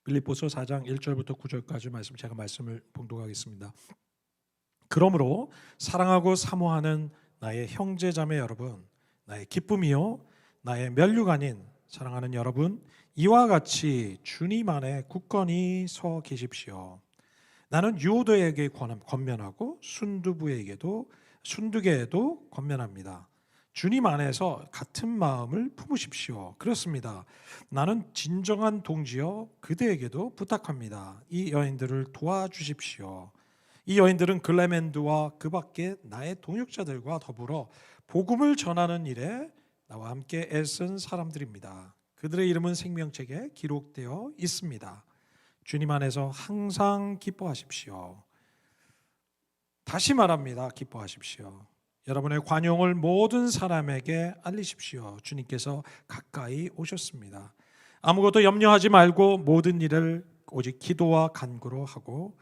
빌립보서 4장 1절부터 9절까지 말씀을 봉독하겠습니다. 그러므로 사랑하고 사모하는 나의 형제자매 여러분, 나의 기쁨이요 나의 면류관인 사랑하는 여러분, 이와 같이 주님 안에 굳건히 서 계십시오. 나는 유오도에게 권면하고 순두개에도 권면합니다. 주님 안에서 같은 마음을 품으십시오. 그렇습니다. 나는 진정한 동지여 그대에게도 부탁합니다. 이 여인들을 도와주십시오. 이 여인들은 글레멘드와 그 밖에 나의 동역자들과 더불어 복음을 전하는 일에 나와 함께 애쓴 사람들입니다. 그들의 이름은 생명책에 기록되어 있습니다. 주님 안에서 항상 기뻐하십시오. 다시 말합니다. 기뻐하십시오. 여러분의 관용을 모든 사람에게 알리십시오. 주님께서 가까이 오셨습니다. 아무것도 염려하지 말고 모든 일을 오직 기도와 간구로 하고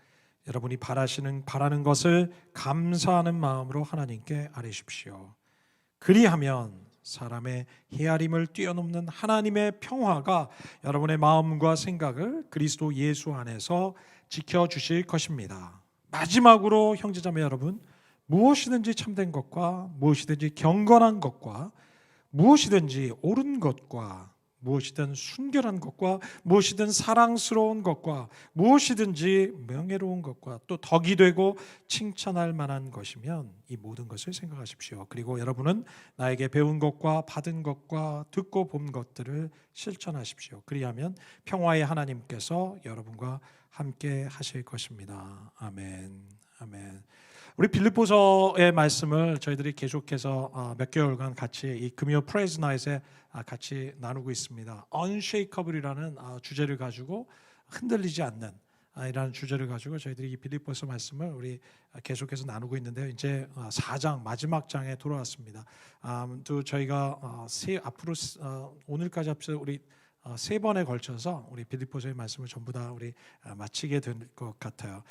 여러분이 바라는 것을 감사하는 마음으로 하나님께 아뢰십시오. 그리하면 사람의 헤아림을 뛰어넘는 하나님의 평화가 여러분의 마음과 생각을 그리스도 예수 안에서 지켜주실 것입니다. 마지막으로 형제자매 여러분, 무엇이든지 참된 것과 무엇이든지 경건한 것과 무엇이든지 옳은 것과 무엇이든 순결한 것과 무엇이든 사랑스러운 것과 무엇이든지 명예로운 것과 또 덕이 되고 칭찬할 만한 것이면 이 모든 것을 생각하십시오. 그리고 여러분은 나에게 배운 것과 받은 것과 듣고 본 것들을 실천하십시오. 그리하면 평화의 하나님께서 여러분과 함께 하실 것입니다. 아멘. 아멘. 우리 빌립보서의 말씀을 저희들이 계속해서 몇 개월간 같이 이 금요 프레이즈 나잇에 같이 나누고 있습니다. Unshakable이라는 주제를 가지고 흔들리지 않는 이라는 주제를 가지고 저희들이 이 빌립보서 말씀을 우리 계속해서 나누고 있는데요. 이제 4장 마지막 장에 돌아왔습니다. 또 저희가 앞으로 오늘까지 합쳐 우리 세 번에 걸쳐서 우리 빌립보서의 말씀을 전부 다 우리 마치게 될 것 같아요.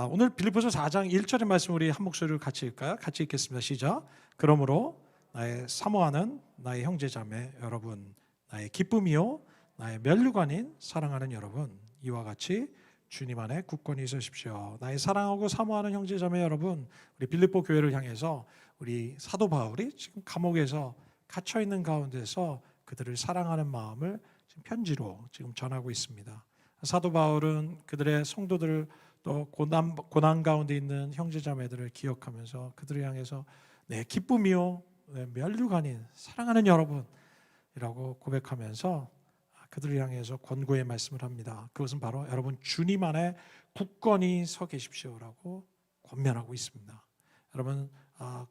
오늘 빌립보서 4장 1절의 말씀 우리 한 목소리로 같이 읽을까요? 같이 읽겠습니다. 시작. 그러므로 나의 사모하는 나의 형제자매 여러분, 나의 기쁨이요 나의 면류관인 사랑하는 여러분, 이와 같이 주님 안에 굳건히 서십시오. 나의 사랑하고 사모하는 형제자매 여러분, 우리 빌립보 교회를 향해서 우리 사도 바울이 지금 감옥에서 갇혀 있는 가운데서 그들을 사랑하는 마음을 편지로 지금 전하고 있습니다. 사도 바울은 그들의 성도들을 또 고난 가운데 있는 형제자매들을 기억하면서 그들을 향해서 내 기쁨이요 내 면류관인 사랑하는 여러분이라고 고백하면서 그들을 향해서 권고의 말씀을 합니다. 그것은 바로 여러분 주님 안에 굳건히 서 계십시오라고 권면하고 있습니다. 여러분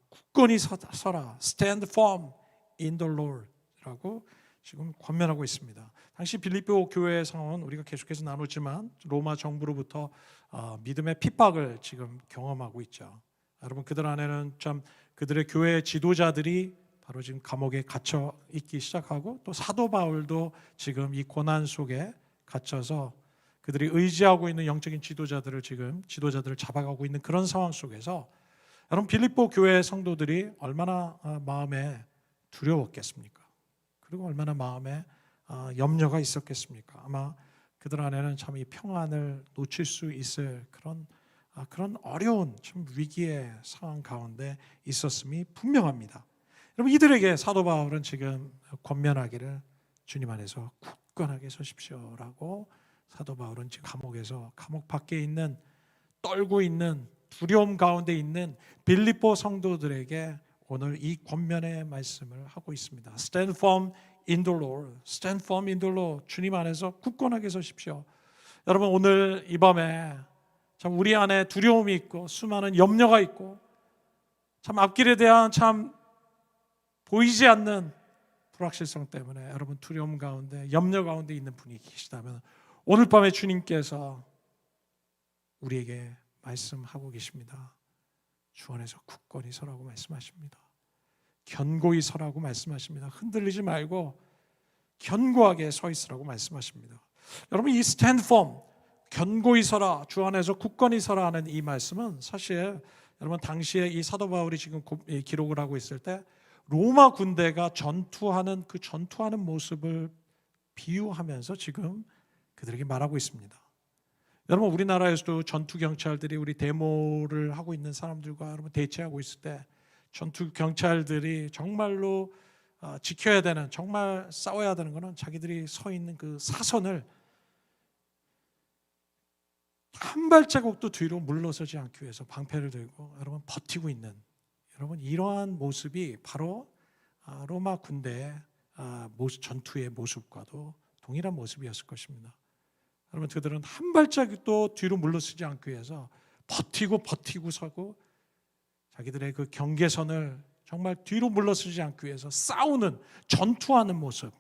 굳건히 서라, stand firm in the Lord 라고 지금 권면하고 있습니다. 당시 빌립보 교회의 상황은 우리가 계속해서 나눴지만 로마 정부로부터 믿음의 핍박을 지금 경험하고 있죠. 여러분 그들 안에는 참 그들의 교회 지도자들이 바로 지금 감옥에 갇혀 있기 시작하고 또 사도 바울도 지금 이 고난 속에 갇혀서 그들이 의지하고 있는 영적인 지도자들을 잡아가고 있는 그런 상황 속에서 여러분 빌립보 교회 성도들이 얼마나 마음에 두려웠겠습니까? 그리고 얼마나 마음에 염려가 있었겠습니까? 아마 그들 안에는 참 이 평안을 놓칠 수 있을 그런 어려운 참 위기의 상황 가운데 있었음이 분명합니다. 여러분 이들에게 사도 바울은 지금 권면하기를 주님 안에서 굳건하게 서십시오라고 사도 바울은 지금 감옥 밖에 있는 떨고 있는 두려움 가운데 있는 빌립보 성도들에게 오늘 이 권면의 말씀을 하고 있습니다. Stand firm in the Lord. Stand firm in the Lord. 주님 안에서 굳건하게 서십시오. 여러분 오늘 이 밤에 참 우리 안에 두려움이 있고 수많은 염려가 있고 참 앞길에 대한 참 보이지 않는 불확실성 때문에 여러분 두려움 가운데 염려 가운데 있는 분이 계시다면 오늘 밤에 주님께서 우리에게 말씀하고 계십니다. 주 안에서 굳건히 서라고 말씀하십니다. 견고히 서라고 말씀하십니다. 흔들리지 말고 견고하게 서 있으라고 말씀하십니다. 여러분 이 stand firm, 견고히 서라, 주 안에서 굳건히 서라 하는 이 말씀은 사실 여러분 당시에 이 사도 바울이 지금 기록을 하고 있을 때 로마 군대가 전투하는 모습을 비유하면서 지금 그들에게 말하고 있습니다. 여러분, 우리나라에서도 전투 경찰들이 우리 데모를 하고 있는 사람들과 여러분 대치하고 있을 때 전투 경찰들이 정말로 지켜야 되는, 정말 싸워야 되는 것은 자기들이 서 있는 그 사선을 한 발자국도 뒤로 물러서지 않기 위해서 방패를 들고 여러분 버티고 있는, 여러분 이러한 모습이 바로 로마 군대의 전투의 모습과도 동일한 모습이었을 것입니다. 여러분, 그들은 한 발자국도 뒤로 물러서지 않기 위해서 버티고 서고 자기들의 그 경계선을 정말 뒤로 물러서지 않기 위해서 싸우는, 전투하는 모습.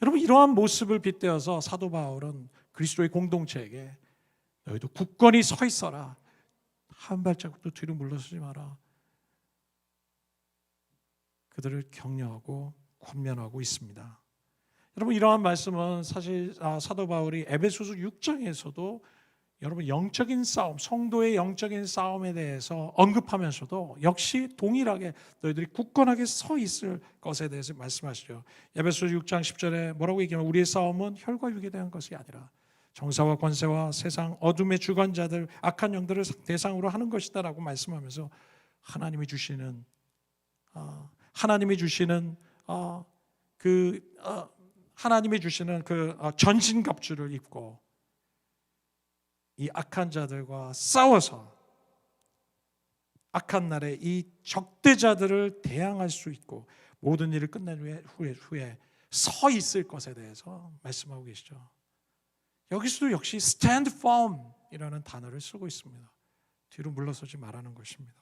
여러분, 이러한 모습을 빗대어서 사도 바울은 그리스도의 공동체에게 너희도 굳건히 서 있어라, 한 발자국도 뒤로 물러서지 마라, 그들을 격려하고 권면하고 있습니다. 여러분, 이러한 말씀은 사실 사도 바울이 에베소서 6장에서도 여러분 영적인 싸움, 성도의 영적인 싸움에 대해서 언급하면서도 역시 동일하게 너희들이 굳건하게 서 있을 것에 대해서 말씀하시죠. 에베소서 6장 10절에 뭐라고 얘기하면 우리의 싸움은 혈과 육에 대한 것이 아니라 정사와 권세와 세상 어둠의 주관자들, 악한 영들을 대상으로 하는 것이다라고 말씀하면서 하나님이 주시는 그 전신갑주를 입고 이 악한 자들과 싸워서 악한 날에 이 적대자들을 대항할 수 있고 모든 일을 끝낸 후에 서 있을 것에 대해서 말씀하고 계시죠. 여기서도 역시 stand firm 이라는 단어를 쓰고 있습니다. 뒤로 물러서지 말라는 것입니다.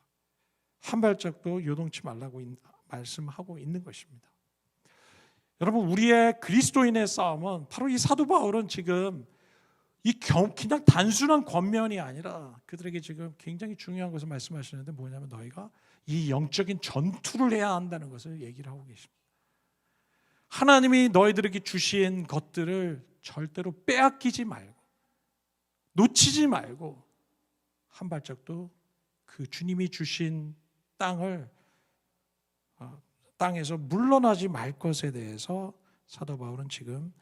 한 발짝도 요동치 말라고 말씀하고 있는 것입니다. 여러분, 우리의 그리스도인의 싸움은 바로 이 사도 바울은 지금 그냥 단순한 권면이 아니라 그들에게 지금 굉장히 중요한 것을 말씀하시는데 뭐냐면 너희가 이 영적인 전투를 해야 한다는 것을 얘기를 하고 계십니다. 하나님이 너희들에게 주신 것들을 절대로 빼앗기지 말고 놓치지 말고 한 발짝도 그 주님이 주신 땅에서 물러나지 말 것에 대해서 사도 바울은 지금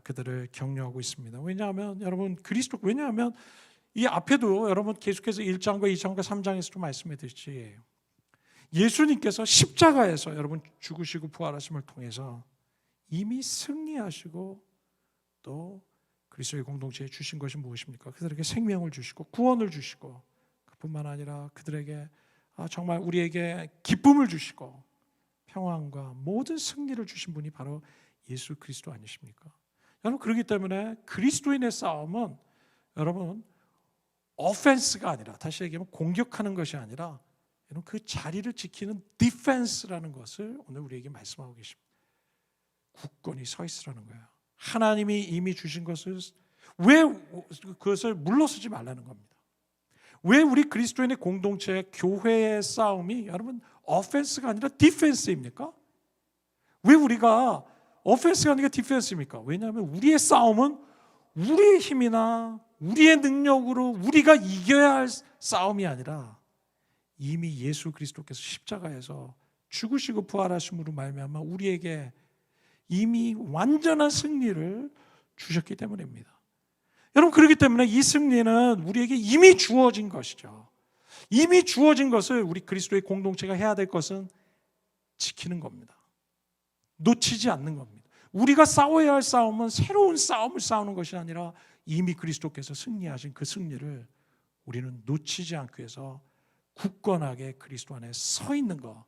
그들을 격려하고 있습니다. 왜냐하면 여러분 왜냐하면 이 앞에도 여러분 계속해서 1장과 2장과 3장에서도 말씀했듯이 예수님께서 십자가에서 여러분 죽으시고 부활하심을 통해서 이미 승리하시고 또 그리스도의 공동체에 주신 것이 무엇입니까? 그들에게 생명을 주시고 구원을 주시고 그뿐만 아니라 그들에게 정말 우리에게 기쁨을 주시고 평안과 모든 승리를 주신 분이 바로 예수 그리스도 아니십니까? 여러분, 그렇기 때문에 그리스도인의 싸움은 여러분 오펜스가 아니라, 다시 얘기하면 공격하는 것이 아니라 여러분 그 자리를 지키는 디펜스라는 것을 오늘 우리에게 말씀하고 계십니다. 굳건히 서 있으라는 거예요. 하나님이 이미 주신 것을 왜 그것을 물러서지 말라는 겁니다. 왜 우리 그리스도인의 공동체 교회의 싸움이 여러분 오펜스가 아니라 디펜스입니까? 왜 우리가 오펜스가 아니라 디펜스입니까? 왜냐하면 우리의 싸움은 우리의 힘이나 우리의 능력으로 우리가 이겨야 할 싸움이 아니라 이미 예수 그리스도께서 십자가에서 죽으시고 부활하심으로 말미암아 우리에게 이미 완전한 승리를 주셨기 때문입니다. 여러분, 그렇기 때문에 이 승리는 우리에게 이미 주어진 것이죠. 이미 주어진 것을 우리 그리스도의 공동체가 해야 될 것은 지키는 겁니다. 놓치지 않는 겁니다. 우리가 싸워야 할 싸움은 새로운 싸움을 싸우는 것이 아니라 이미 그리스도께서 승리하신 그 승리를 우리는 놓치지 않기 위해서 굳건하게 그리스도 안에 서 있는 것.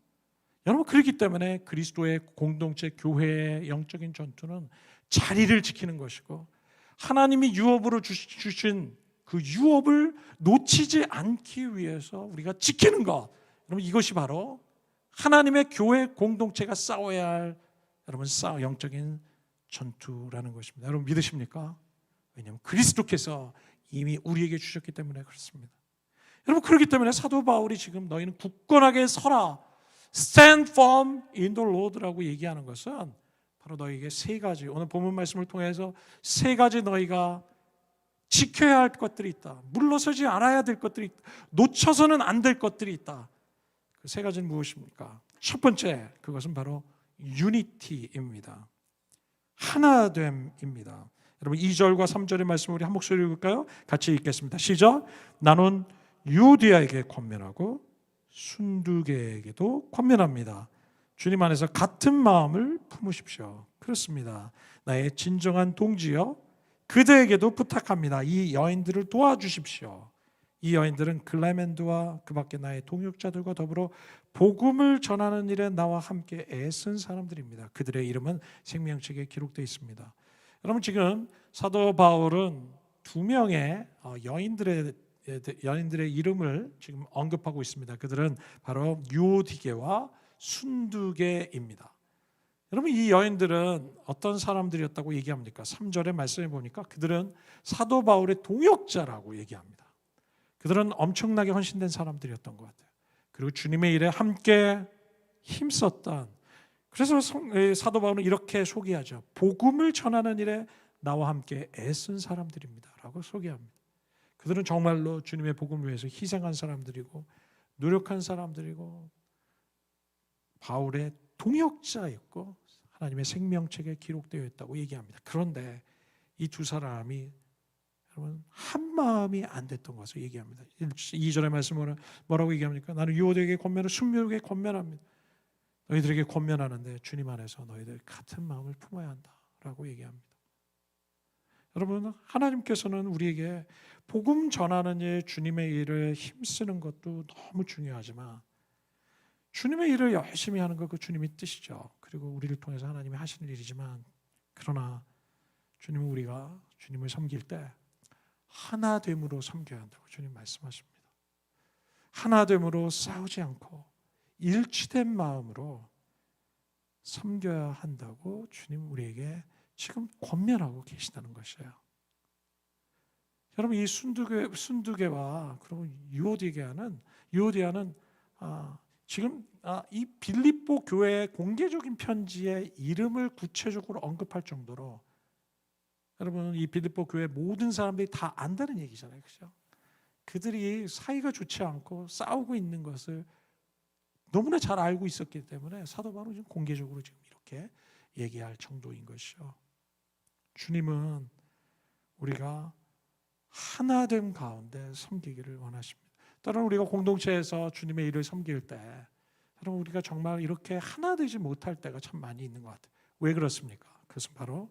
여러분, 그렇기 때문에 그리스도의 공동체 교회의 영적인 전투는 자리를 지키는 것이고 하나님이 유업으로 주신 그 유업을 놓치지 않기 위해서 우리가 지키는 것. 여러분, 이것이 바로 하나님의 교회 공동체가 싸워야 할 여러분 영적인 전투라는 것입니다. 여러분, 믿으십니까? 왜냐하면 그리스도께서 이미 우리에게 주셨기 때문에 그렇습니다. 여러분, 그렇기 때문에 사도 바울이 지금 너희는 굳건하게 서라, stand firm in the Lord라고 얘기하는 것은 바로 너희에게 세 가지, 오늘 본문 말씀을 통해서 세 가지 너희가 지켜야 할 것들이 있다. 물러서지 않아야 될 것들이 있다. 놓쳐서는 안 될 것들이 있다. 그 세 가지는 무엇입니까? 첫 번째, 그것은 바로 유니티입니다. 하나됨입니다. 여러분 2절과 3절의 말씀을 우리 한 목소리 읽을까요? 같이 읽겠습니다. 시작. 나는 유오디아에게 권면하고 순두계에게도 권면합니다. 주님 안에서 같은 마음을 품으십시오. 그렇습니다. 나의 진정한 동지여, 그대에게도 부탁합니다. 이 여인들을 도와주십시오. 이 여인들은 글라멘드와 그 밖에 나의 동역자들과 더불어 복음을 전하는 일에 나와 함께 애쓴 사람들입니다. 그들의 이름은 생명책에 기록되어 있습니다. 여러분, 지금 사도 바울은 두 명의 여인들의 이름을 지금 언급하고 있습니다. 그들은 바로 유오디게와 순두게입니다. 여러분, 이 여인들은 어떤 사람들이었다고 얘기합니까? 3절의 말씀에 보니까 그들은 사도 바울의 동역자라고 얘기합니다. 그들은 엄청나게 헌신된 사람들이었던 것 같아요. 그리고 주님의 일에 함께 힘썼던, 그래서 사도 바울은 이렇게 소개하죠. 복음을 전하는 일에 나와 함께 애쓴 사람들입니다 라고 소개합니다. 그들은 정말로 주님의 복음을 위해서 희생한 사람들이고 노력한 사람들이고 바울의 동역자였고 하나님의 생명책에 기록되어 있다고 얘기합니다. 그런데 이 두 사람이 여러분 한 마음이 안 됐던 것을 얘기합니다. 2절의 말씀은 뭐라고 얘기합니까? 나는 유오디에게 권면을 순두계에게 권면합니다. 너희들에게 권면하는데 주님 안에서 너희들 같은 마음을 품어야 한다라고 얘기합니다. 여러분, 하나님께서는 우리에게 복음 전하는 일, 주님의 일을 힘쓰는 것도 너무 중요하지만 주님의 일을 열심히 하는 것, 그 주님의 뜻이죠. 그리고 우리를 통해서 하나님이 하시는 일이지만, 그러나 주님은 우리가 주님을 섬길 때 하나됨으로 섬겨야 한다고 주님 말씀하십니다. 하나됨으로 싸우지 않고 일치된 마음으로 섬겨야 한다고 주님 우리에게 지금 권면하고 계시다는 것이에요. 여러분, 이 순두계와 그리고 유오디아는 지금 이 빌립보 교회의 공개적인 편지에 이름을 구체적으로 언급할 정도로, 여러분 이 빌립보 교회 모든 사람들이 다 안다는 얘기잖아요, 그렇죠? 그들이 사이가 좋지 않고 싸우고 있는 것을 너무나 잘 알고 있었기 때문에 사도 바울은 지금 공개적으로 지금 이렇게 얘기할 정도인 것이죠. 주님은 우리가 하나됨 가운데 섬기기를 원하십니다. 때로는 우리가 공동체에서 주님의 일을 섬길 때, 여러분 우리가 정말 이렇게 하나 되지 못할 때가 참 많이 있는 것 같아요. 왜 그렇습니까? 그것은 바로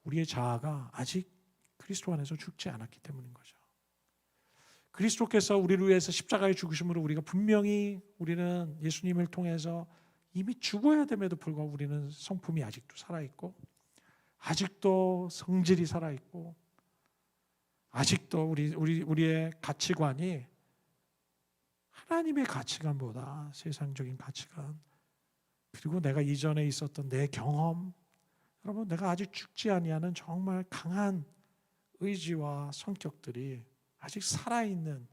우리의 자아가 아직 그리스도 안에서 죽지 않았기 때문인 거죠. 그리스도께서 우리를 위해서 십자가에 죽으심으로 우리가 분명히 우리는 예수님을 통해서 이미 죽어야 됨에도 불구하고 우리는 성품이 아직도 살아있고 아직도 성질이 살아있고 아직도 우리의 가치관이 하나님의 가치관보다 세상적인 가치관, 그리고 내가 이전에 있었던 내 경험, 여러분 내가 아직 죽지 아니하는 정말 강한 의지와 성격들이 아직 살아있는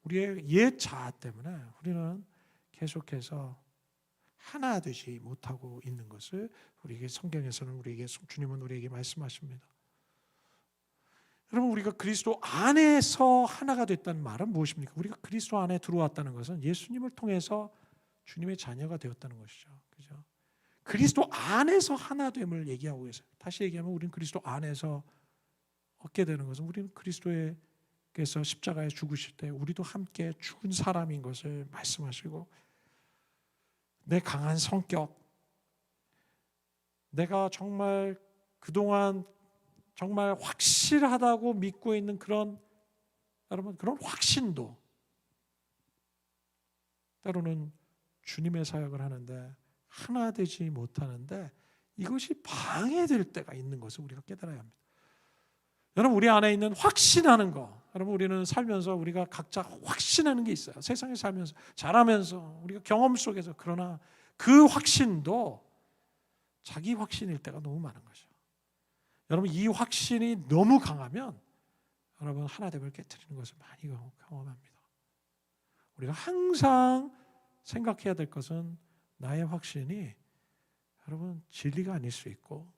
우리의 옛 자아 때문에 우리는 계속해서 하나 되지 못하고 있는 것을 우리에게 성경에서는 주님은 우리에게 말씀하십니다. 여러분, 우리가 그리스도 안에서 하나가 됐다는 말은 무엇입니까? 우리가 그리스도 안에 들어왔다는 것은 예수님을 통해서 주님의 자녀가 되었다는 것이죠. 그죠? 그리스도 안에서 하나됨을 얘기하고 계세요. 다시 얘기하면 우리는 그리스도 안에서 얻게 되는 것은 우리는 그리스도께서 십자가에 죽으실 때 우리도 함께 죽은 사람인 것을 말씀하시고, 내 강한 성격, 내가 정말 그동안 정말 확실하다고 믿고 있는 그런 확신도 때로는 주님의 사역을 하는데 하나 되지 못하는데 이것이 방해될 때가 있는 것을 우리가 깨달아야 합니다. 여러분, 우리 안에 있는 확신하는 거, 여러분 우리는 살면서 우리가 각자 확신하는 게 있어요. 세상에 살면서 자라면서 우리가 경험 속에서. 그러나 그 확신도 자기 확신일 때가 너무 많은 거죠. 여러분, 이 확신이 너무 강하면 여러분 하나됨을 깨트리는 것을 많이 경험합니다. 우리가 항상 생각해야 될 것은 나의 확신이 여러분 진리가 아닐 수 있고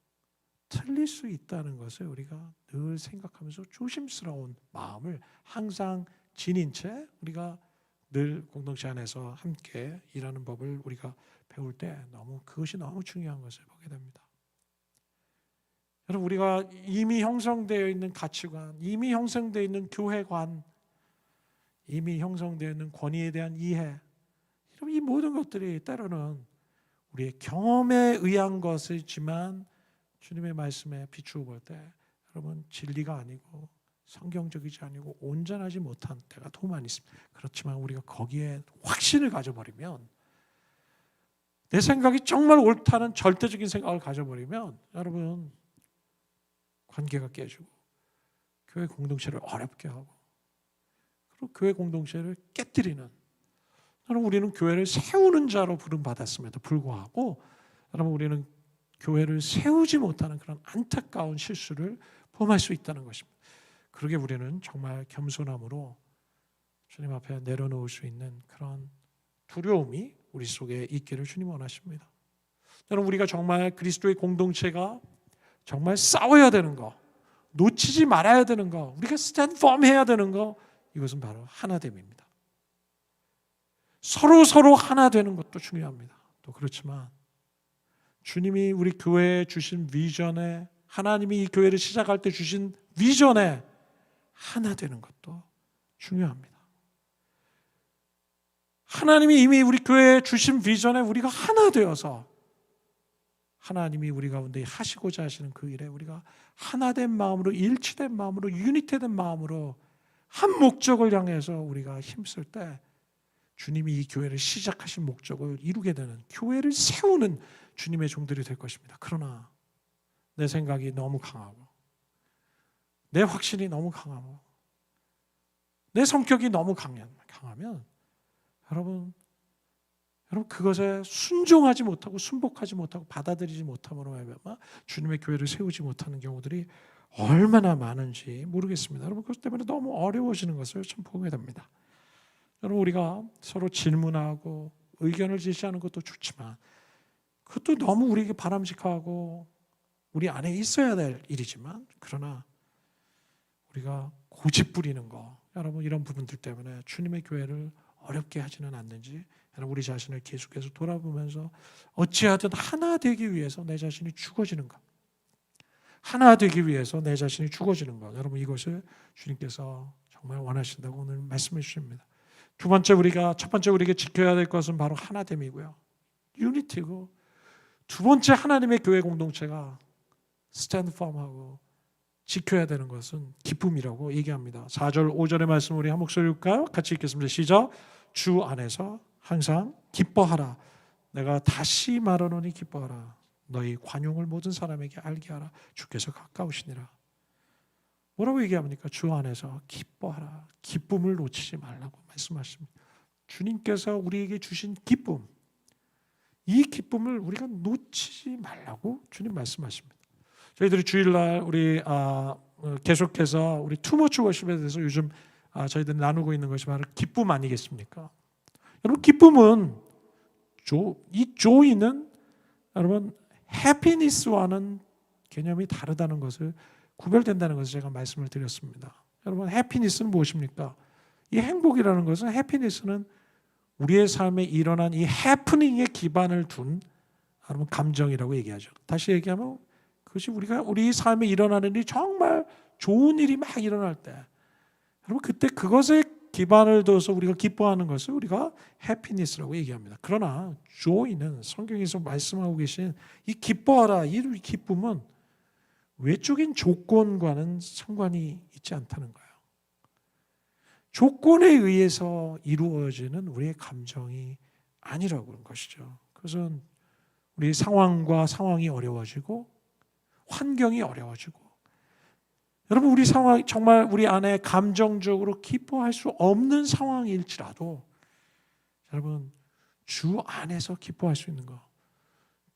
틀릴 수 있다는 것을 우리가 늘 생각하면서 조심스러운 마음을 항상 지닌 채 우리가 늘 공동체 안에서 함께 일하는 법을 우리가 배울 때 그것이 너무 중요한 것을 보게 됩니다. 여러분, 우리가 이미 형성되어 있는 가치관, 이미 형성되어 있는 교회관, 이미 형성되어 있는 권위에 대한 이해, 이 모든 것들이 때로는 우리의 경험에 의한 것이지만 주님의 말씀에 비추어 볼 때 여러분 진리가 아니고 성경적이지 아니고 온전하지 못한 때가 더 많이 있습니다. 그렇지만 우리가 거기에 확신을 가져버리면, 내 생각이 정말 옳다는 절대적인 생각을 가져버리면 여러분 관계가 깨지고 교회 공동체를 어렵게 하고 그리고 교회 공동체를 깨뜨리는, 여러분 우리는 교회를 세우는 자로 부름받았음에도 불구하고 여러분 우리는 교회를 세우지 못하는 그런 안타까운 실수를 범할 수 있다는 것입니다. 그러게 우리는 정말 겸손함으로 주님 앞에 내려놓을 수 있는 그런 두려움이 우리 속에 있기를 주님 원하십니다. 여러분 우리가 정말 그리스도의 공동체가 정말 싸워야 되는 거, 놓치지 말아야 되는 거, 우리가 스탠드 펌 해야 되는 거, 이것은 바로 하나됨입니다. 서로 하나 되는 것도 중요합니다. 또 그렇지만 주님이 우리 교회에 주신 비전에, 하나님이 이 교회를 시작할 때 주신 비전에 하나 되는 것도 중요합니다. 하나님이 이미 우리 교회에 주신 비전에 우리가 하나 되어서 하나님이 우리 가운데 하시고자 하시는 그 일에 우리가 하나된 마음으로, 일치된 마음으로, 유니티된 마음으로 한 목적을 향해서 우리가 힘쓸 때 주님이 이 교회를 시작하신 목적을 이루게 되는, 교회를 세우는 주님의 종들이 될 것입니다. 그러나 내 생각이 너무 강하고 내 확신이 너무 강하고 내 성격이 너무 강하면 여러분 그것에 순종하지 못하고 순복하지 못하고 받아들이지 못함으로 말미암아 주님의 교회를 세우지 못하는 경우들이 얼마나 많은지 모르겠습니다. 여러분 그것 때문에 너무 어려워지는 것을 참 보게 됩니다. 여러분 우리가 서로 질문하고 의견을 제시하는 것도 좋지만 그것도 너무 우리에게 바람직하고 우리 안에 있어야 될 일이지만, 그러나 우리가 고집 부리는 거, 여러분 이런 부분들 때문에 주님의 교회를 어렵게 하지는 않는지 여러분 우리 자신을 계속해서 돌아보면서 어찌하든 하나 되기 위해서 내 자신이 죽어지는 것, 하나 되기 위해서 내 자신이 죽어지는 것, 여러분 이것을 주님께서 정말 원하신다고 오늘 말씀해 주십니다. 첫 번째 우리가 지켜야 될 것은 바로 하나됨이고요, 유니티고, 두 번째 하나님의 교회 공동체가 스탠드 펌하고 지켜야 되는 것은 기쁨이라고 얘기합니다. 4절 5절의 말씀 우리 한 목소리 읽을까요? 같이 읽겠습니다. 시작. 주 안에서 항상 기뻐하라. 내가 다시 말하노니 기뻐하라. 너희 관용을 모든 사람에게 알게 하라. 주께서 가까우시니라. 뭐라고 얘기합니까? 주 안에서 기뻐하라. 기쁨을 놓치지 말라고 말씀하십니다. 주님께서 우리에게 주신 기쁨, 이 기쁨을 우리가 놓치지 말라고 주님 말씀하십니다. 저희들이 주일날 우리 계속해서 우리 투머치 워십에 대해서 요즘 저희들이 나누고 있는 것이 바로 기쁨 아니겠습니까? 여러분 기쁨은 이 joy는 여러분 해피니스와는 개념이 다르다는 것을, 구별된다는 것을 제가 말씀을 드렸습니다. 여러분 해피니스는 무엇입니까? 이 행복이라는 것은, 해피니스는 우리의 삶에 일어난 이 해프닝에 기반을 둔 여러분 감정이라고 얘기하죠. 다시 얘기하면 그것이 우리 삶에 일어나는 일이 정말 좋은 일이 막 일어날 때, 여러분 그때 그것에 기반을 둬서 우리가 기뻐하는 것을 우리가 해피니스라고 얘기합니다. 그러나 joy는 성경에서 말씀하고 계신 이 기뻐하라, 이 기쁨은 외적인 조건과는 상관이 있지 않다는 거예요. 조건에 의해서 이루어지는 우리의 감정이 아니라고 그런 것이죠. 그것은 우리 상황이 어려워지고 환경이 어려워지고, 여러분 우리 상황 정말 우리 안에 감정적으로 기뻐할 수 없는 상황일지라도 여러분 주 안에서 기뻐할 수 있는 거,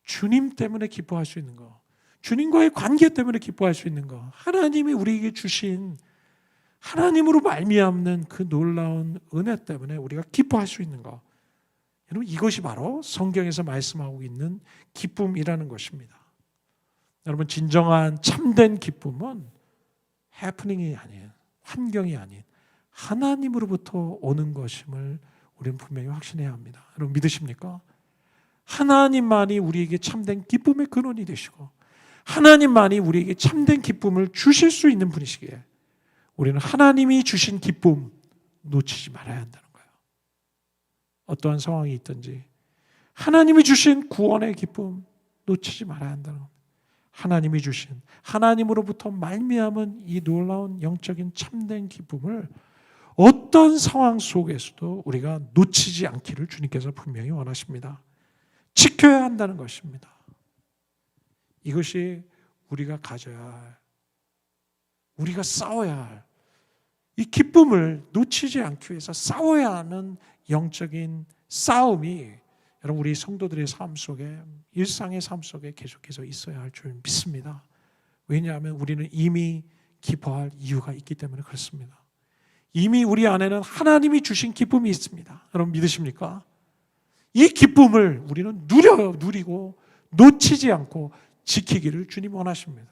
주님 때문에 기뻐할 수 있는 거, 주님과의 관계 때문에 기뻐할 수 있는 거, 하나님이 우리에게 주신 하나님으로 말미암는 그 놀라운 은혜 때문에 우리가 기뻐할 수 있는 것, 여러분 이것이 바로 성경에서 말씀하고 있는 기쁨이라는 것입니다. 여러분 진정한 참된 기쁨은 해프닝이 아닌, 환경이 아닌 하나님으로부터 오는 것임을 우리는 분명히 확신해야 합니다. 여러분 믿으십니까? 하나님만이 우리에게 참된 기쁨의 근원이 되시고 하나님만이 우리에게 참된 기쁨을 주실 수 있는 분이시기에 우리는 하나님이 주신 기쁨 놓치지 말아야 한다는 거예요. 어떠한 상황이 있든지 하나님이 주신 구원의 기쁨 놓치지 말아야 한다는 겁니다. 하나님이 주신, 하나님으로부터 말미암은 이 놀라운 영적인 참된 기쁨을 어떤 상황 속에서도 우리가 놓치지 않기를 주님께서 분명히 원하십니다. 지켜야 한다는 것입니다. 이것이 우리가 가져야 할, 우리가 싸워야 할, 이 기쁨을 놓치지 않기 위해서 싸워야 하는 영적인 싸움이 여러분 우리 성도들의 삶 속에, 일상의 삶 속에 계속해서 있어야 할 줄 믿습니다. 왜냐하면 우리는 이미 기뻐할 이유가 있기 때문에 그렇습니다. 이미 우리 안에는 하나님이 주신 기쁨이 있습니다. 여러분 믿으십니까? 이 기쁨을 우리는 누리고 놓치지 않고 지키기를 주님 원하십니다.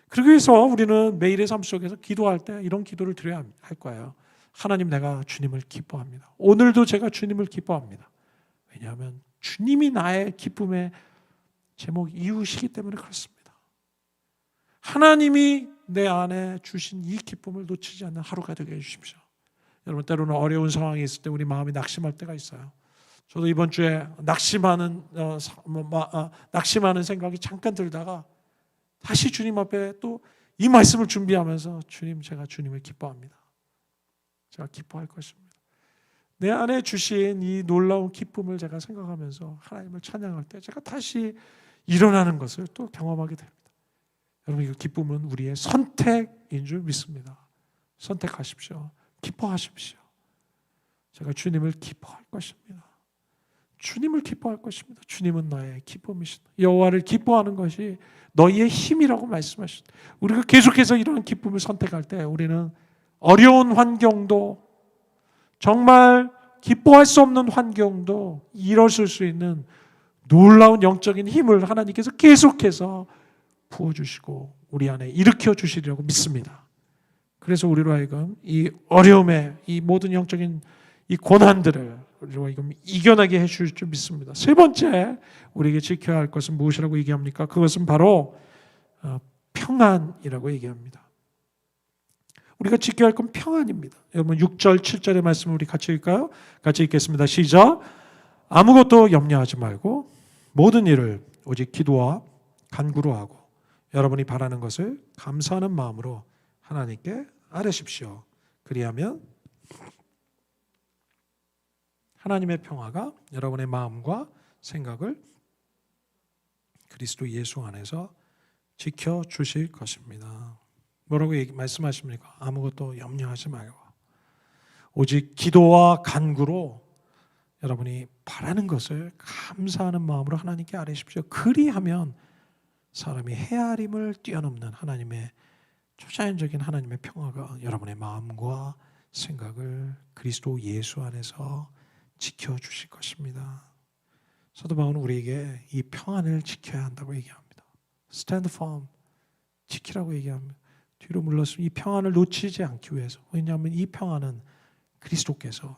그러기 위해서 우리는 매일의 삶 속에서 기도할 때 이런 기도를 드려야 할 거예요. 하나님, 내가 주님을 기뻐합니다. 오늘도 제가 주님을 기뻐합니다. 왜냐하면 주님이 나의 기쁨의 제목 이유시기 때문에 그렇습니다. 하나님이 내 안에 주신 이 기쁨을 놓치지 않는 하루가 되게 해주십시오. 여러분 때로는 어려운 상황이 있을 때 우리 마음이 낙심할 때가 있어요. 저도 이번 주에 낙심하는 생각이 잠깐 들다가 다시 주님 앞에 또 이 말씀을 준비하면서 주님, 제가 주님을 기뻐합니다. 제가 기뻐할 것입니다. 내 안에 주신 이 놀라운 기쁨을 제가 생각하면서 하나님을 찬양할 때 제가 다시 일어나는 것을 또 경험하게 됩니다. 여러분, 이 기쁨은 우리의 선택인 줄 믿습니다. 선택하십시오. 기뻐하십시오. 제가 주님을 기뻐할 것입니다. 주님을 기뻐할 것입니다. 주님은 나의 기쁨이시다. 여호와를 기뻐하는 것이 너희의 힘이라고 말씀하셨다. 우리가 계속해서 이러한 기쁨을 선택할 때 우리는 어려운 환경도, 정말 기뻐할 수 없는 환경도 일어설 수 있는 놀라운 영적인 힘을 하나님께서 계속해서 부어주시고 우리 안에 일으켜 주시리라고 믿습니다. 그래서 우리로 하여금 이 어려움에, 이 모든 영적인 이 고난들을 우리로 하여금 이겨나게 해주실 줄 믿습니다. 세 번째 우리에게 지켜야 할 것은 무엇이라고 얘기합니까? 그것은 바로 평안이라고 얘기합니다. 우리가 지켜야 할 건 평안입니다. 여러분 6절, 7절의 말씀을 우리 같이 읽을까요? 같이 읽겠습니다. 시작. 아무것도 염려하지 말고 모든 일을 오직 기도와 간구로 하고 여러분이 바라는 것을 감사하는 마음으로 하나님께 아뢰십시오. 그리하면 하나님의 평화가 여러분의 마음과 생각을 그리스도 예수 안에서 지켜주실 것입니다. 뭐라고 말씀하십니까? 아무것도 염려하지 말고 오직 기도와 간구로 여러분이 바라는 것을 감사하는 마음으로 하나님께 아뢰십시오. 그리하면 사람이 헤아림을 뛰어넘는 하나님의 초자연적인 하나님의 평화가 여러분의 마음과 생각을 그리스도 예수 안에서 지켜주실 것입니다. 사도 바울은 우리에게 이 평안을 지켜야 한다고 얘기합니다. Stand firm, 지키라고 얘기합니다. 뒤로 물러서면 이 평안을 놓치지 않기 위해서. 왜냐하면 이 평안은 그리스도께서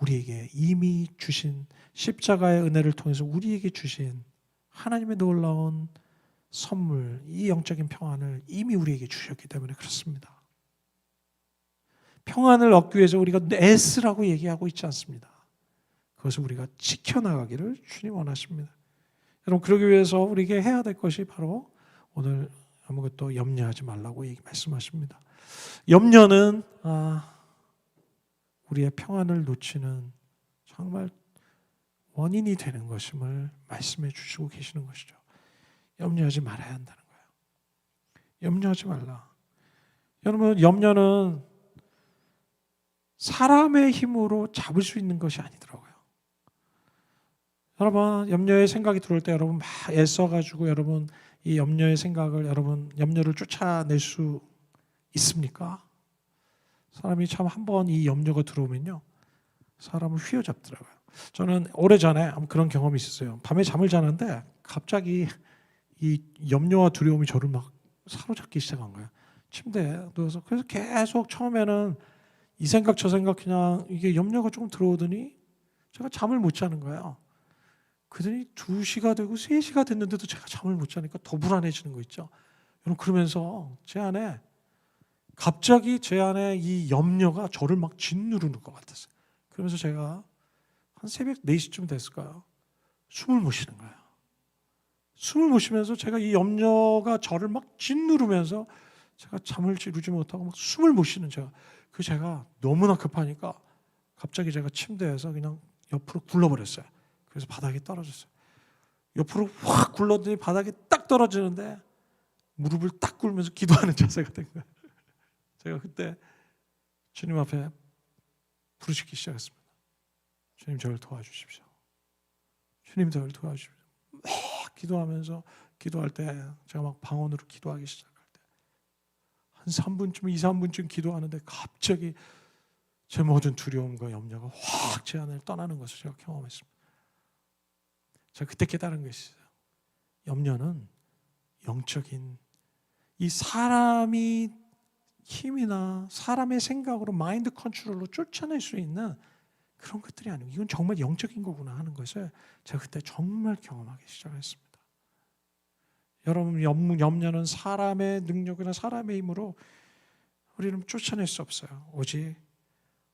우리에게 이미 주신 십자가의 은혜를 통해서 우리에게 주신 하나님의 놀라운 선물, 이 영적인 평안을 이미 우리에게 주셨기 때문에 그렇습니다. 평안을 얻기 위해서 우리가 애쓰라고 얘기하고 있지 않습니다. 그것을 우리가 지켜나가기를 주님 원하십니다. 여러분, 그러기 위해서 우리에게 해야 될 것이 바로 오늘 아무것도 염려하지 말라고 말씀하십니다. 염려는 우리의 평안을 놓치는 정말 원인이 되는 것임을 말씀해 주시고 계시는 것이죠. 염려하지 말아야 한다는 거예요. 염려하지 말라. 여러분, 염려는 사람의 힘으로 잡을 수 있는 것이 아니더라고요. 여러분, 염려의 생각이 들어올 때 여러분 막 애써가지고 여러분 이 염려의 생각을 염려를 쫓아낼 수 있습니까? 사람이 참 한번 이 염려가 들어오면요, 사람을 휘어잡더라고요. 저는 오래전에 그런 경험이 있었어요. 밤에 잠을 자는데 갑자기 이 염려와 두려움이 저를 막 사로잡기 시작한 거예요. 침대에 누워서. 그래서 계속 처음에는 이 생각 저 생각 그냥 이게 염려가 조금 들어오더니 제가 잠을 못 자는 거예요. 그러더니 2시가 되고 3시가 됐는데도 제가 잠을 못 자니까 더 불안해지는 거 있죠. 여러분, 그러면서 갑자기 제 안에 이 염려가 저를 막 짓누르는 것 같았어요. 그러면서 제가 한 새벽 4시쯤 됐을까요? 숨을 못 쉬는 거예요. 숨을 못 쉬면서 제가 이 염려가 저를 막 짓누르면서 제가 잠을 이루지 못하고 막 숨을 못 쉬는 제가 너무나 급하니까 갑자기 제가 침대에서 그냥 옆으로 굴러버렸어요. 그래서 바닥에 떨어졌어요. 옆으로 확 굴렀더니 바닥에 딱 떨어지는데 무릎을 딱 꿇으면서 기도하는 자세가 된 거예요. 제가 그때 주님 앞에 부르짖기 시작했습니다. 주님, 저를 도와주십시오. 주님, 저를 도와주십시오. 막 기도하면서 기도할 때 제가 막 방언으로 기도하기 시작할 때 한 3분쯤, 2, 3분쯤 기도하는데 갑자기 제 모든 두려움과 염려가 확 제 안을 떠나는 것을 제가 경험했습니다. 제가 그때 깨달은 것이 있어요. 염려는 영적인, 이 사람이 힘이나 사람의 생각으로 마인드 컨트롤로 쫓아낼 수 있는 그런 것들이 아니고 이건 정말 영적인 거구나 하는 것을 제가 그때 정말 경험하기 시작했습니다. 여러분, 염려는 사람의 능력이나 사람의 힘으로 우리는 쫓아낼 수 없어요. 오직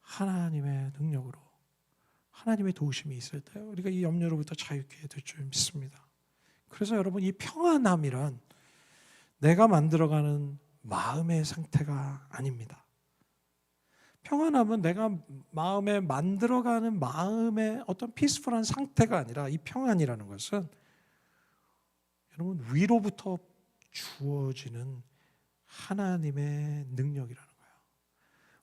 하나님의 능력으로, 하나님의 도우심이 있을 때 우리가 이 염려로부터 자유케 될 줄 믿습니다. 그래서 여러분, 이 평안함이란 내가 만들어가는 마음의 상태가 아닙니다. 평안함은 내가 마음에 만들어가는 마음의 어떤 피스풀한 상태가 아니라 이 평안이라는 것은 여러분 위로부터 주어지는 하나님의 능력이라는 거예요.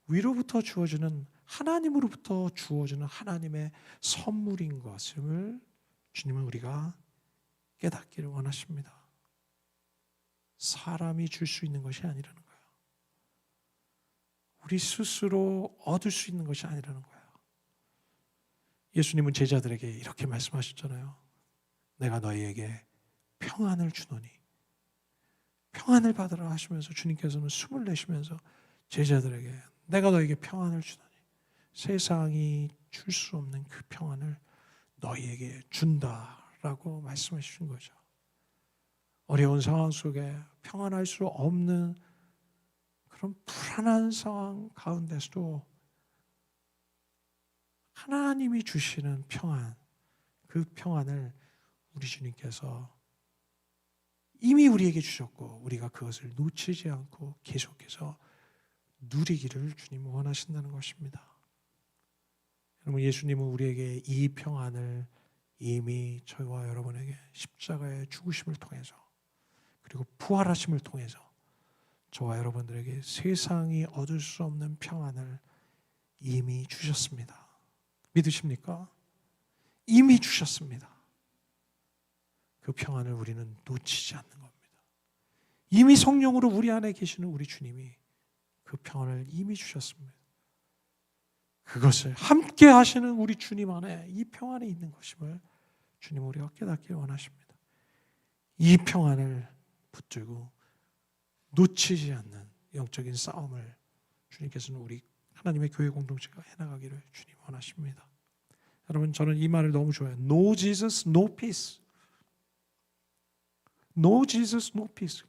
위로부터 주어지는 하나님으로부터 주어지는 하나님의 선물인 것을 주님은 우리가 깨닫기를 원하십니다. 사람이 줄 수 있는 것이 아니라는 거예요. 우리 스스로 얻을 수 있는 것이 아니라는 거예요. 예수님은 제자들에게 이렇게 말씀하셨잖아요. 내가 너희에게 평안을 주노니, 평안을 받으라 하시면서 주님께서는 숨을 내쉬면서 제자들에게 내가 너희에게 평안을 주노니 세상이 줄 수 없는 그 평안을 너희에게 준다라고 말씀해 주신 거죠. 어려운 상황 속에 평안할 수 없는 그런 불안한 상황 가운데서도 하나님이 주시는 평안, 그 평안을 우리 주님께서 이미 우리에게 주셨고 우리가 그것을 놓치지 않고 계속해서 누리기를 주님은 원하신다는 것입니다. 여러분, 예수님은 우리에게 이 평안을 이미 저희와 여러분에게 십자가의 죽으심을 통해서 그리고 부활하심을 통해서 저와 여러분들에게 세상이 얻을 수 없는 평안을 이미 주셨습니다. 믿으십니까? 이미 주셨습니다. 그 평안을 우리는 놓치지 않는 겁니다. 이미 성령으로 우리 안에 계시는 우리 주님이 그 평안을 이미 주셨습니다. 그것을 함께 하시는 우리 주님 안에 이 평안이 있는 것임을 주님 우리가 깨닫기를 원하십니다. 이 평안을 붙들고 놓치지 않는 영적인 싸움을 주님께서는 우리 하나님의 교회 공동체가 해나가기를 주님 원하십니다. 여러분, 저는 이 말을 너무 좋아해요. No Jesus, no peace. No Jesus, no peace.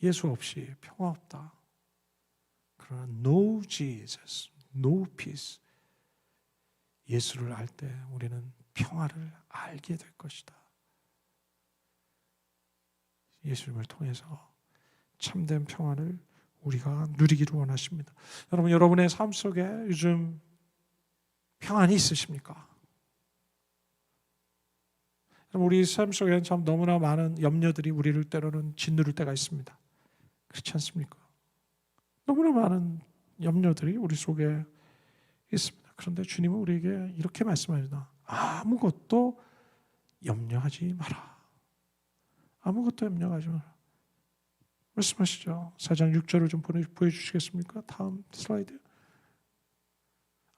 예수 없이 평화 없다. 그러나 No Jesus, no peace. 예수를 알 때 우리는 평화를 알게 될 것이다. 예수님을 통해서 참된 평안을 우리가 누리기를 원하십니다. 여러분, 여러분의 삶 속에 요즘 평안이 있으십니까? 우리 삶 속에는 참 너무나 많은 염려들이 우리를 때로는 짓누를 때가 있습니다. 그렇지 않습니까? 너무나 많은 염려들이 우리 속에 있습니다. 그런데 주님은 우리에게 이렇게 말씀하십니다. 아무것도 염려하지 마라. 아무것도 염려하지 마라. 말씀하시죠. 4장 6절을 좀 보여주시겠습니까? 다음 슬라이드.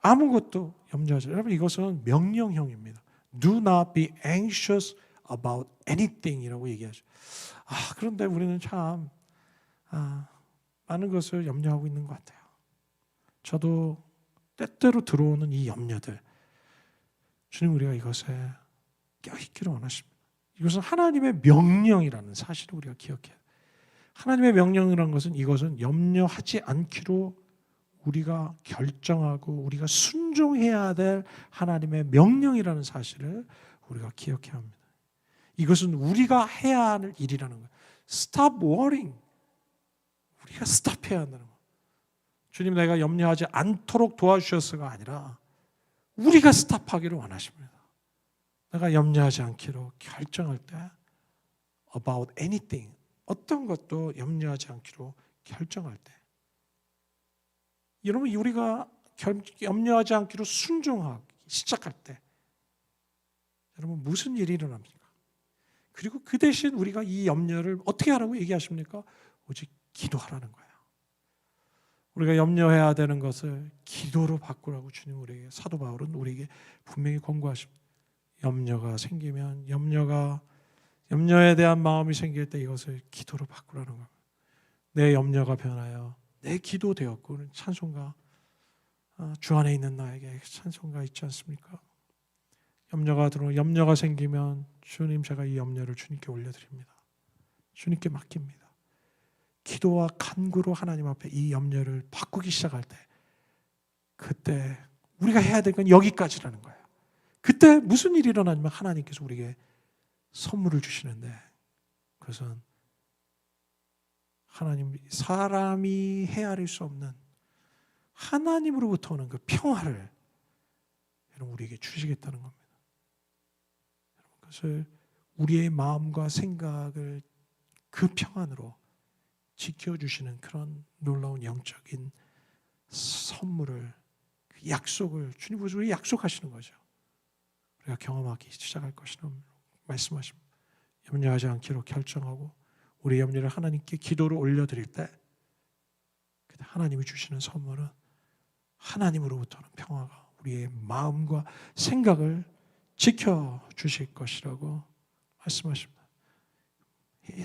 아무것도 염려하지 마라. 여러분, 이것은 명령형입니다. Do not be anxious about anything 이라고 얘기하죠. 그런데 우리는 참 많은 것을 염려하고 있는 것 같아요. 저도 때때로 들어오는 이 염려들, 주님, 우리가 이것에 껴있기를 원하십니다. 이것은 하나님의 명령이라는 사실을 우리가 기억해야 돼요. 하나님의 명령이라는 것은 이것은 염려하지 않기로 우리가 결정하고 우리가 순종해야 될 하나님의 명령이라는 사실을 우리가 기억해야 합니다. 이것은 우리가 해야 할 일이라는 거예요. Stop worrying. 우리가 스탑해야 한다는 거예요. 주님 내가 염려하지 않도록 도와주셨어가 아니라 우리가 스탑하기를 원하십니다. 내가 염려하지 않기로 결정할 때 about anything, 어떤 것도 염려하지 않기로 결정할 때 여러분 우리가 염려하지 않기로 순종하기 시작할 때 여러분 무슨 일이 일어납니까? 그리고 그 대신 우리가 이 염려를 어떻게 하라고 얘기하십니까? 오직 기도하라는 거예요. 우리가 염려해야 되는 것을 기도로 바꾸라고 주님 우리에게, 사도 바울은 우리에게 분명히 권고하십니다. 염려가 생기면 염려에 대한 마음이 생길 때 이것을 기도로 바꾸라는 겁니다. 내 염려가 변하여 내 기도 되었고 찬송가, 주 안에 있는 나에게 찬송가 있지 않습니까? 염려가 생기면 주님 제가 이 염려를 주님께 올려드립니다. 주님께 맡깁니다. 기도와 간구로 하나님 앞에 이 염려를 바꾸기 시작할 때 그때 우리가 해야 될 건 여기까지라는 거예요. 그때 무슨 일이 일어나냐면 하나님께서 우리에게 선물을 주시는데 그것은 사람이 헤아릴 수 없는 하나님으로부터 오는 그 평화를 여러분 우리에게 주시겠다는 겁니다. 그것을 우리의 마음과 생각을 그 평안으로 지켜주시는 그런 놀라운 영적인 선물을, 그 약속을 주님께서 우리 약속하시는 거죠. 우리가 경험하기 시작할 것이라고 말씀하십니다. 염려하지 않기로 결정하고 우리 염려를 하나님께 기도로 올려드릴 때 하나님이 주시는 선물은 하나님으로부터는 평화가 우리의 마음과 생각을 지켜주실 것이라고 말씀하십니다.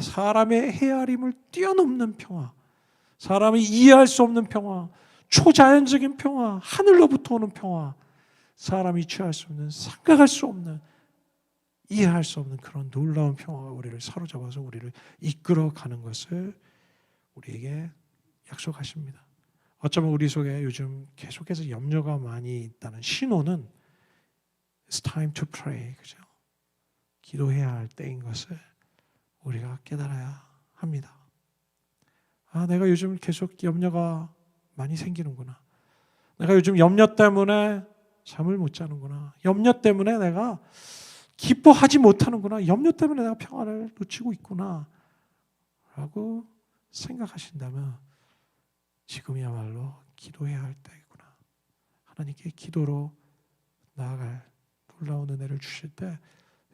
사람의 헤아림을 뛰어넘는 평화, 사람이 이해할 수 없는 평화, 초자연적인 평화, 하늘로부터 오는 평화, 사람이 취할 수 없는, 생각할 수 없는, 이해할 수 없는 그런 놀라운 평화가 우리를 사로잡아서 우리를 이끌어가는 것을 우리에게 약속하십니다. 어쩌면 우리 속에 요즘 계속해서 염려가 많이 있다는 신호는 It's time to pray, 그죠? 기도해야 할 때인 것을 우리가 깨달아야 합니다. 내가 요즘 계속 염려가 많이 생기는구나. 내가 요즘 염려 때문에 잠을 못 자는구나. 염려 때문에 내가 기뻐하지 못하는구나. 염려 때문에 내가 평안을 놓치고 있구나. 라고 생각하신다면 지금이야말로 기도해야 할 때이구나. 하나님께 기도로 나아갈 놀라운 은혜를 주실 때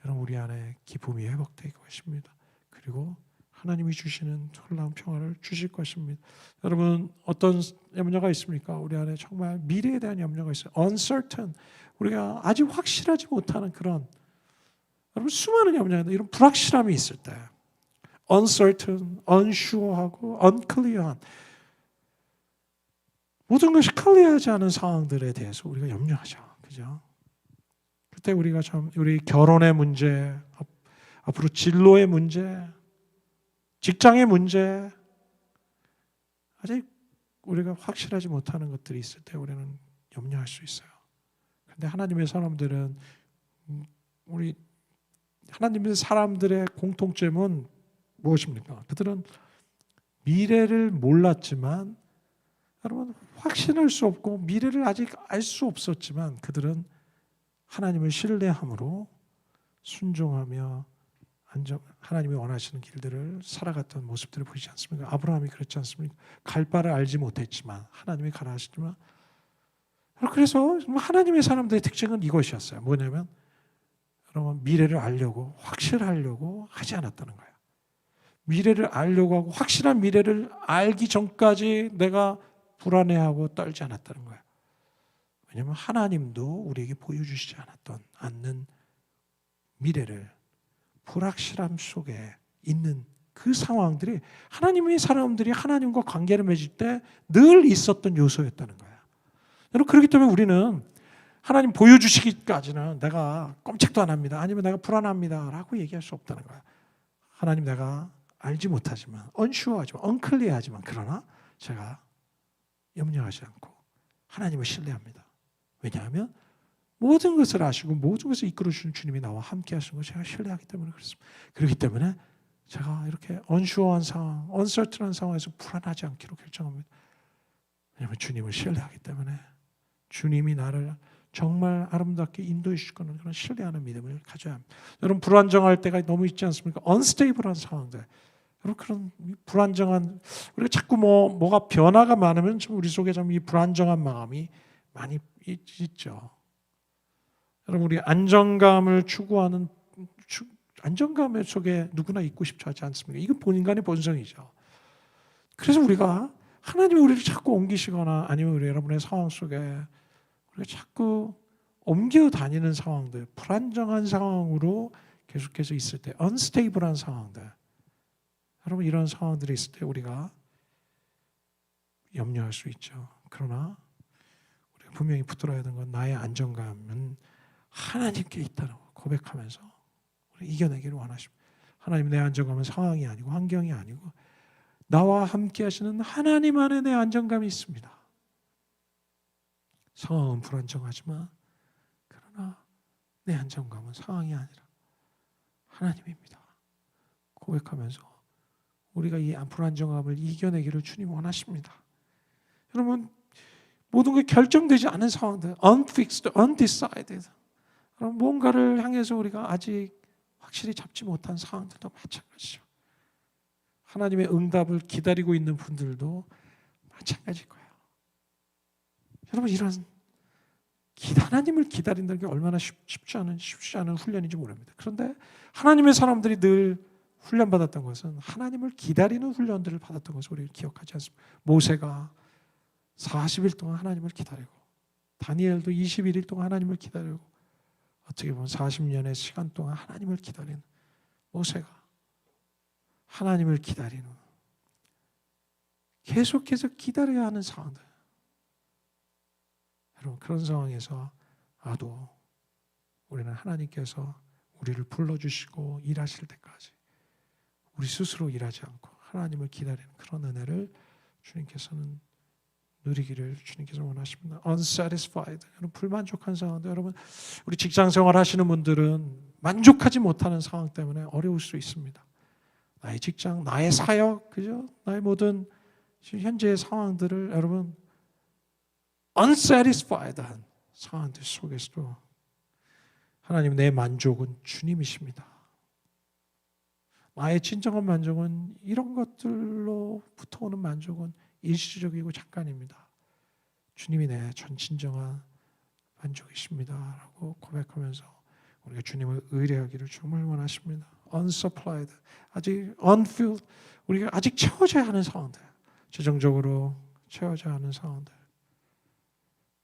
여러분 우리 안에 기쁨이 회복될 것입니다. 그리고 하나님이 주시는 놀라운 평화를 주실 것입니다. 여러분 어떤 염려가 있습니까? 우리 안에 정말 미래에 대한 염려가 있어요. uncertain, 우리가 아직 확실하지 못하는 그런 여러분 수많은 염려인데 이런 불확실함이 있을 때 uncertain, unsure하고 unclear한 모든 것이 클리어하지 않은 상황들에 대해서 우리가 염려하죠. 그죠? 그때 우리가 참 우리 결혼의 문제, 앞으로 진로의 문제, 직장의 문제, 아직 우리가 확실하지 못하는 것들이 있을 때 우리는 염려할 수 있어요. 그런데 하나님의 사람들은 우리 하나님의 사람들의 공통점은 무엇입니까? 그들은 미래를 몰랐지만 여러분 확신할 수 없고 미래를 아직 알 수 없었지만 그들은 하나님을 신뢰함으로 순종하며 하나님이 원하시는 길들을 살아갔던 모습들을 보이지 않습니까? 아브라함이 그렇지 않습니까? 갈 바를 알지 못했지만 하나님이 가라 하시지만 그래서 하나님의 사람들의 특징은 이것이었어요. 뭐냐면 여러분 미래를 알려고 확실하려고 하지 않았다는 거예요. 미래를 알려고 하고 확실한 미래를 알기 전까지 내가 불안해하고 떨지 않았다는 거예요. 왜냐하면 하나님도 우리에게 보여주시지 않는 미래를 불확실함 속에 있는 그 상황들이 하나님의 사람들이 하나님과 관계를 맺을 때 늘 있었던 요소였다는 거예요. 여러분 그렇기 때문에 우리는 하나님 보여주시기까지는 내가 꼼짝도 안 합니다. 아니면 내가 불안합니다 라고 얘기할 수 없다는 거야. 하나님, 내가 알지 못하지만, unsure하지만, unclear하지만, 그러나 제가 염려하지 않고 하나님을 신뢰합니다. 왜냐하면 모든 것을 아시고 모든 것을 이끌어주는 주님이 나와 함께 하시는 걸 제가 신뢰하기 때문에 그렇습니다. 그렇기 때문에 제가 이렇게 unsure한 상황, uncertain한 상황에서 불안하지 않기로 결정합니다. 왜냐하면 주님을 신뢰하기 때문에, 주님이 나를 정말 아름답게 인도해 주실 거는 그런 신뢰하는 믿음을 가져야 합니다. 여러분, 불안정할 때가 너무 있지 않습니까? unstable한 상황들. 여러분, 그런 불안정한, 우리가 자꾸 뭐가 변화가 많으면 좀 우리 속에 좀 이 불안정한 마음이 많이 있죠. 여러분, 우리 안정감을 추구하는, 안정감 속에 누구나 있고 싶어 하지 않습니까? 이건 인간의 본성이죠. 그래서 우리가 하나님이 우리를 자꾸 옮기시거나 아니면 우리 여러분의 상황 속에 우리가 자꾸 옮겨 다니는 상황들, 불안정한 상황으로 계속해서 있을 때, unstable한 상황들, 여러분, 이런 상황들이 있을 때 우리가 염려할 수 있죠. 그러나 우리가 분명히 붙들어야 되는 건, 나의 안정감은 하나님께 있다는 걸 고백하면서 우리 이겨내기를 원하십니다. 하나님, 내 안정감은 상황이 아니고 환경이 아니고 나와 함께 하시는 하나님 안에 내 안정감이 있습니다. 상황은 불안정하지만 그러나 내 안정감은 상황이 아니라 하나님입니다. 고백하면서 우리가 이 불안정함을 이겨내기를 주님 원하십니다. 여러분, 모든 게 결정되지 않은 상황들, unfixed, undecided, 뭔가를 향해서 우리가 아직 확실히 잡지 못한 상황들도 마찬가지죠. 하나님의 응답을 기다리고 있는 분들도 마찬가지일 거예요. 여러분, 이런 하나님을 기다린다는 게 얼마나 쉽지 않은 훈련인지 모릅니다. 그런데 하나님의 사람들이 늘 훈련받았던 것은, 하나님을 기다리는 훈련들을 받았던 것을 우리가 기억하지 않습니다. 모세가 40일 동안 하나님을 기다리고, 다니엘도 21일 동안 하나님을 기다리고, 어떻게 보면 40년의 시간 동안 하나님을 기다리는 모세가 하나님을 기다리는, 계속해서 기다려야 하는 상황들. 여러분, 그런 상황에서 나도 우리는 하나님께서 우리를 불러주시고 일하실 때까지 우리 스스로 일하지 않고 하나님을 기다리는 그런 은혜를 주님께서는 누리기를 주님께서 원하십니다. unsatisfied, 불만족한 상황도, 여러분, 우리 직장 생활 하시는 분들은 만족하지 못하는 상황 때문에 어려울 수 있습니다. 나의 직장, 나의 사역, 그죠? 나의 모든 현재의 상황들을 여러분 unsatisfied한 상황들 속에서도 하나님, 내 만족은 주님이십니다. 나의 진정한 만족은 이런 것들로부터 오는 만족은 일시적이고 잠깐입니다. 주님이 내 전 진정한 만족이십니다 라고 고백하면서 우리가 주님을 의뢰하기를 정말 원하십니다. unsupplied, 아직 unfilled, 우리가 아직 채워져야 하는 상황들, 재정적으로 채워져야 하는 상황들,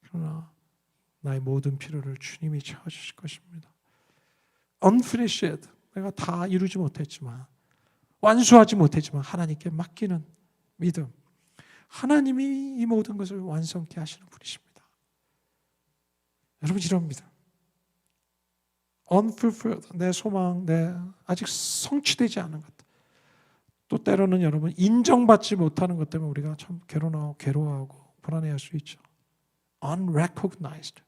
그러나 나의 모든 필요를 주님이 채워주실 것입니다. unfinished, 내가 다 이루지 못했지만, 완수하지 못했지만 하나님께 맡기는 믿음, 하나님이 이 모든 것을 완성케 하시는 분이십니다. 여러분, 이런 믿음, unfulfilled, 내 소망, 내 아직 성취되지 않은 것, 또 때로는 여러분 인정받지 못하는 것 때문에 우리가 참 괴로워하고 불안해할 수 있죠. unrecognized,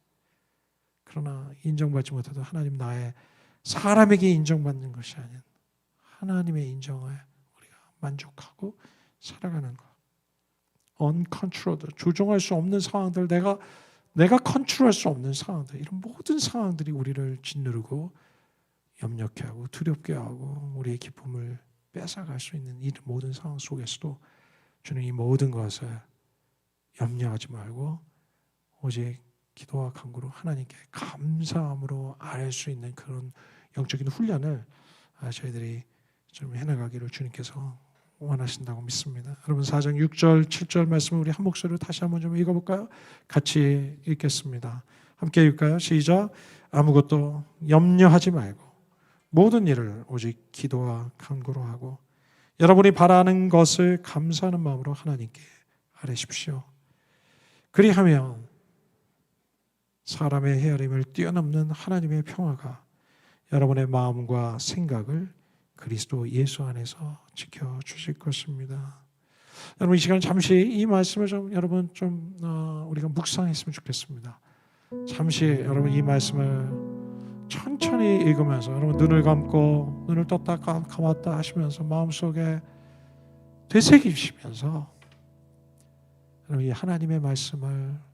그러나 인정받지 못해도 하나님, 나의 사람에게 인정받는 것이 아닌 하나님의 인정에 우리가 만족하고 살아가는 것. uncontrolled, 조종할 수 없는 상황들, 내가 컨트롤할 수 없는 상황들, 이런 모든 상황들이 우리를 짓누르고 염려케 하고 두렵게 하고 우리의 기쁨을 뺏어갈 수 있는 이 모든 상황 속에서도 주는 이 모든 것을 염려하지 말고 오직 기도와 간구로 하나님께 감사함으로 아뢰 수 있는 그런 영적인 훈련을 저희들이 좀 해나가기를 주님께서 원하신다고 믿습니다. 여러분, 4장 6절 7절 말씀을 우리 한 목소리로 다시 한번 좀 읽어볼까요? 같이 읽겠습니다. 함께 읽을까요? 시작. 아무것도 염려하지 말고 모든 일을 오직 기도와 간구로 하고 여러분이 바라는 것을 감사하는 마음으로 하나님께 아뢰십시오. 그리하면 사람의 헤아림을 뛰어넘는 하나님의 평화가 여러분의 마음과 생각을 그리스도 예수 안에서 지켜주실 것입니다. 여러분 이 시간 잠시 이 말씀을 좀 여러분 좀 우리가 묵상했으면 좋겠습니다. 잠시 여러분 이 말씀을 천천히 읽으면서 여러분 눈을 감고 눈을 떴다 감았다 하시면서 마음속에 되새기시면서 여러분 이 하나님의 말씀을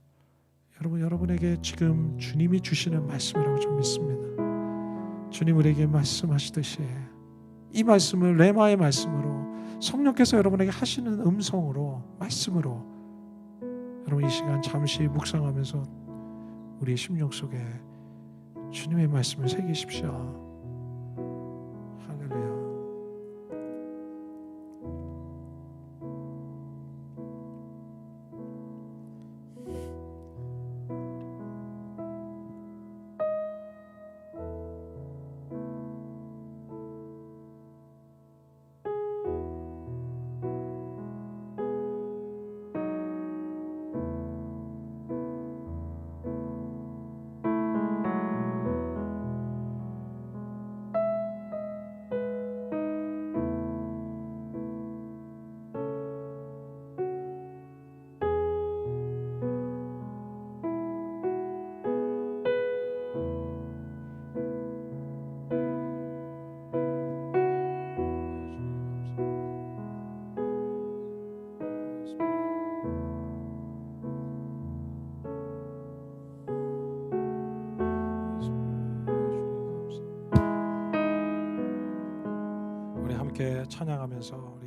여러분에게 지금 주님이 주시는 말씀이라고 좀 믿습니다. 주님 우리에게 말씀하시듯이 이 말씀을 레마의 말씀으로 성령께서 여러분에게 하시는 음성으로 말씀으로 여러분 이 시간 잠시 묵상하면서 우리의 심령 속에 주님의 말씀을 새기십시오. 할렐루야. 함께 찬양하면서